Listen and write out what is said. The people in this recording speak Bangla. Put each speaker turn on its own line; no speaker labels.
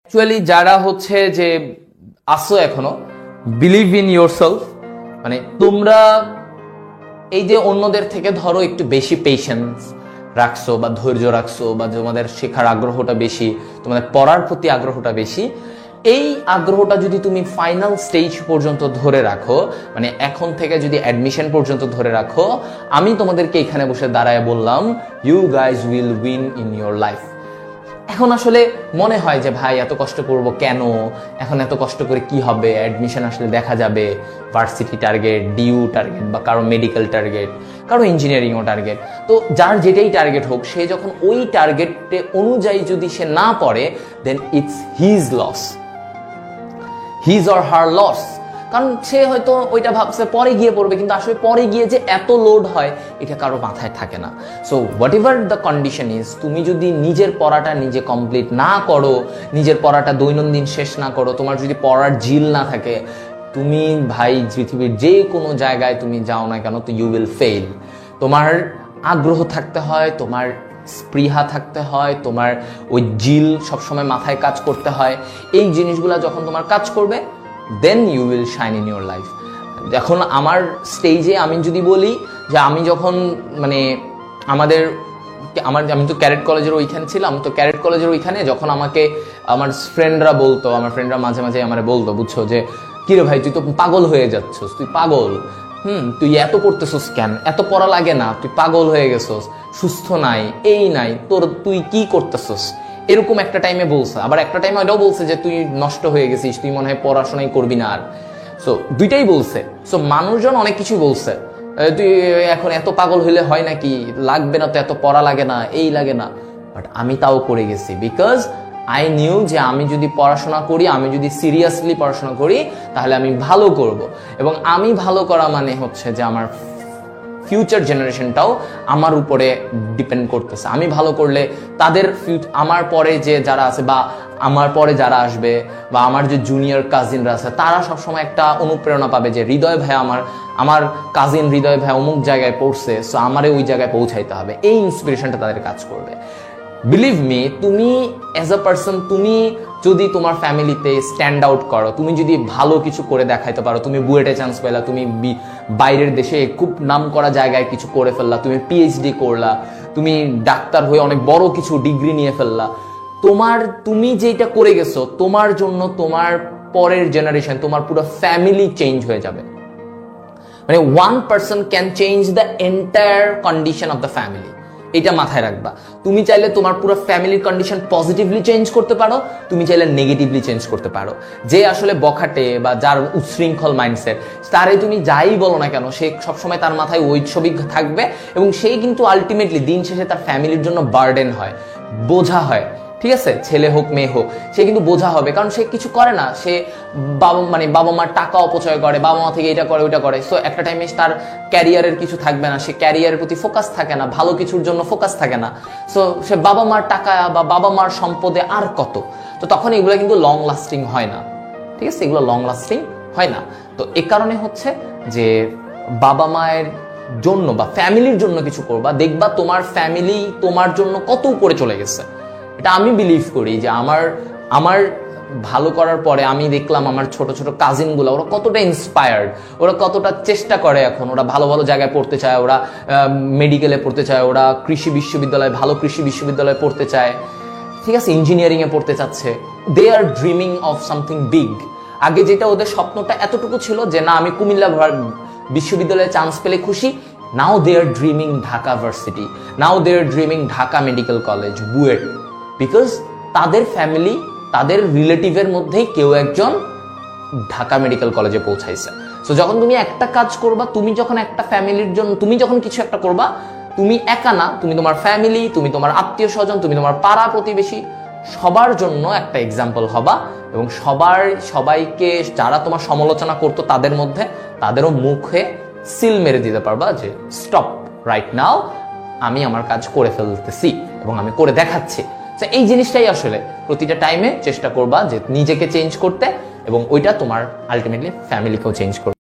অ্যাকচুয়ালি যারা হচ্ছে যে আসো এখনো বিলিভ ইন ইয়োরসেলফ, মানে তোমরা এই যে অন্যদের থেকে ধরো একটু বেশি পেশেন্স রাখছো বা ধৈর্য রাখছো বা তোমাদের শেখার আগ্রহটা বেশি, তোমাদের পড়ার প্রতি আগ্রহটা বেশি, এই আগ্রহটা যদি তুমি ফাইনাল স্টেজ পর্যন্ত ধরে রাখো, মানে এখন থেকে যদি অ্যাডমিশন পর্যন্ত ধরে রাখো, আমি তোমাদেরকে এখানে বসে দাঁড়ায় বললাম you guys will win in your life. এখন আসলে মনে হয় যে ভাই এত কষ্ট করব কেন, এখন এত কষ্ট করে কি হবে, অ্যাডমিশন আসলে দেখা যাবে, ভার্সিটি টার্গেট, ডিইউ টার্গেট, বা কারো মেডিকেল টার্গেট, কারো ইঞ্জিনিয়ারিংও টার্গেট। তো যার যেটাই টার্গেট হোক, সে যখন ওই টার্গেটে অনুযায়ী যদি সে না পড়ে, then it's his loss, his or her loss. কারণ সে হয়তো ওইটা ভাবছে পরে গিয়ে পড়বে, কিন্তু আসলে পরে গিয়ে যে এত লোড হয় এটা কারো মাথায় থাকে না। So what ever the condition is, তুমি যদি নিজের পড়াটা নিজে কমপ্লিট না করো, নিজের পড়াটা দৈনন্দিন শেষ না করো, তোমার যদি পড়ার জিল না থাকে, তুমি ভাই পৃথিবীর যে কোনো জায়গায় তুমি যাও না কেন, তো ইউ উইল ফেল। তোমার আগ্রহ থাকতে হয়, তোমার স্পৃহা থাকতে হয়, তোমার ওই জিল সবসময় মাথায় কাজ করতে হয়। এই জিনিসগুলো যখন তোমার কাজ করবে, then you will shine in your life. এখন আমার স্টেজে আমি যদি বলি যে আমি যখন মানে আমি তো ক্যারেট কলেজের ওইখানে ছিলাম, তো ক্যারেট কলেজের ওইখানে যখন আমাকে আমার ফ্রেন্ডরা মাঝে মাঝে আমার বলতো, বুঝছো, যে কিরে ভাই তুই তো পাগল হয়ে যাচ্ছস, তুই পাগল, তুই এত পড়তেছস কেন, এত পড়া লাগে না, তুই পাগল হয়ে গেছস, সুস্থ নাই, এই নাই তোর, তুই কি করতেছস, এরকম একটা টাইমে বলছে। আবার একটা টাইমে এটাও বলছে যে তুই নষ্ট হয়ে গেছিস, তুই মনে হয় পড়াশোনাই করবি না আর। সো দুইটাই বলছে। সো মানুষজন অনেক কিছুই বলছে, তুই এখন এত পাগল হইলে হয় নাকি, লাগবে না তো, এত পড়া লাগে না, এই লাগে না। বাট আমি তাও করে গেছি, বিকজ আই নিউ যে আমি যদি পড়াশোনা করি, আমি যদি সিরিয়াসলি পড়াশোনা করি, তাহলে আমি ভালো করব। এবং আমি ভালো করা মানে হচ্ছে যে আমার ফিউচার জেনারেশনটাও আমার উপরে ডিপেন্ড করতেছে। আমি ভালো করলে তাদের আমার পরে যে যারা আছে বা আমার পরে যারা আসবে বা আমার যে জুনিয়র কাজিনরা আছে, তারা সবসময় একটা অনুপ্রেরণা পাবে যে হৃদয় ভাই, আমার কাজিন হৃদয় ভাই অমুক জায়গায় পড়ছে, সো আমারে ওই জায়গায় পৌঁছাইতে হবে। এই ইন্সপিরেশনটা তাদের কাজ করবে। বিলিভ মি, তুমি অ্যাজ আ পার্সন, তুমি যদি তোমার ফ্যামিলিতে স্ট্যান্ড আউট করো, তুমি যদি ভালো কিছু করে দেখাইতে পারো, তুমি বুয়েটে চান্স পেলা, তুমি বাইরের দেশে খুব নাম করা জায়গায় কিছু করে ফেললা, তুমি পিএইচডি করলা, তুমি ডাক্তার হয়ে অনেক বড় কিছু ডিগ্রি নিয়ে ফেললা, তুমি যেটা করে গেছো, তোমার জন্য তোমার পরের জেনারেশন, তোমার পুরো ফ্যামিলি চেঞ্জ হয়ে যাবে। মানে one person can change the entire condition of the family. এটা মাথায় রাখবা। তুমি চাইলে তোমার পুরো ফ্যামিলির কন্ডিশন পজিটিভলি চেঞ্জ করতে পারো, তুমি চাইলে নেগেটিভলি চেঞ্জ করতে পারো। যে আসলে বখাটে বা যার উচ্ছৃঙ্খল মাইন্ডসেট, তারে তুমি যাই বলো না কেন, সে সবসময় তার মাথায় ওই ছবি থাকবে, এবং সেই কিন্তু আলটিমেটলি দিন শেষে তার ফ্যামিলির জন্য বার্ডেন হয়, বোঝা হয়। ঠিক আছে, ছেলে হোক মেয়ে হোক, সে কিন্তু বোঝা হবে, কারণ সে কিছু করে না, সে বাবা মার টাকা অপচয় করে, বাবা মা থেকে এটা করে ওইটা করে। সো একটা টাইমে তার ক্যারিয়ারের কিছু থাকবে না, সে ক্যারিয়ারের প্রতি ফোকাস থাকে না, ভালো কিছুর জন্য ফোকাস থাকে না। সো সে বাবা মার টাকা বা বাবা মার সম্পদে আর কত, তো তখন এগুলো কিন্তু লং লাস্টিং হয় না। ঠিক আছে, এগুলো লং লাস্টিং হয় না। তো এ কারণে হচ্ছে যে বাবা মায়ের জন্য বা ফ্যামিলির জন্য কিছু করবা, দেখবা তোমার ফ্যামিলি তোমার জন্য কত উপরে চলে গেছে। এটা আমি বিলিভ করি যে আমার ভালো করার পরে আমি দেখলাম আমার ছোট ছোট কাজিনগুলো, ওরা কতটা ইন্সপায়ার্ড, ওরা কতটা চেষ্টা করে, এখন ওরা ভালো ভালো জায়গায় পড়তে চায়, ওরা মেডিকেলে পড়তে চায়, ওরা ভালো কৃষি বিশ্ববিদ্যালয়ে পড়তে চায়, ঠিক আছে, ইঞ্জিনিয়ারিংয়ে পড়তে চাচ্ছে। দে are dreaming of something big. আগে যেটা ওদের স্বপ্নটা এতটুকু ছিল যে না, আমি কুমিল্লা বিশ্ববিদ্যালয়ে চান্স পেলে খুশি, now they are dreaming Dhaka varsity, now they are dreaming Dhaka medical college, BUET, because তাদের ফ্যামিলি, তাদের রিলেটিভের মধ্যেই কেউ একজন ঢাকা মেডিকেল কলেজে পৌঁছাইছে। সো যখন তুমি একটা কাজ করবা, তুমি যখন একটা ফ্যামিলির জন্য, তুমি যখন কিছু একটা করবা, তুমি একা না, তুমি তোমার ফ্যামিলি, তুমি তোমার আত্মীয় স্বজন, তুমি তোমার পাড়া প্রতিবেশী, সবার জন্য একটা এক্সাম্পল হবা। এবং সবাইকে যারা তোমার সমালোচনা করতো তাদের মধ্যে, তাদেরও মুখে সিল মেরে দিতে পারবা যে স্টপ, রাইট নাও আমি আমার কাজ করে ফেলতেছি এবং আমি করে দেখাচ্ছি। এই জিনিসটাই আসলে প্রতিটা টাইমে চেষ্টা করবা যে নিজেকে চেঞ্জ করতে, এবং ওইটা তোমার আলটিমেটলি ফ্যামিলিকেও চেঞ্জ করবে।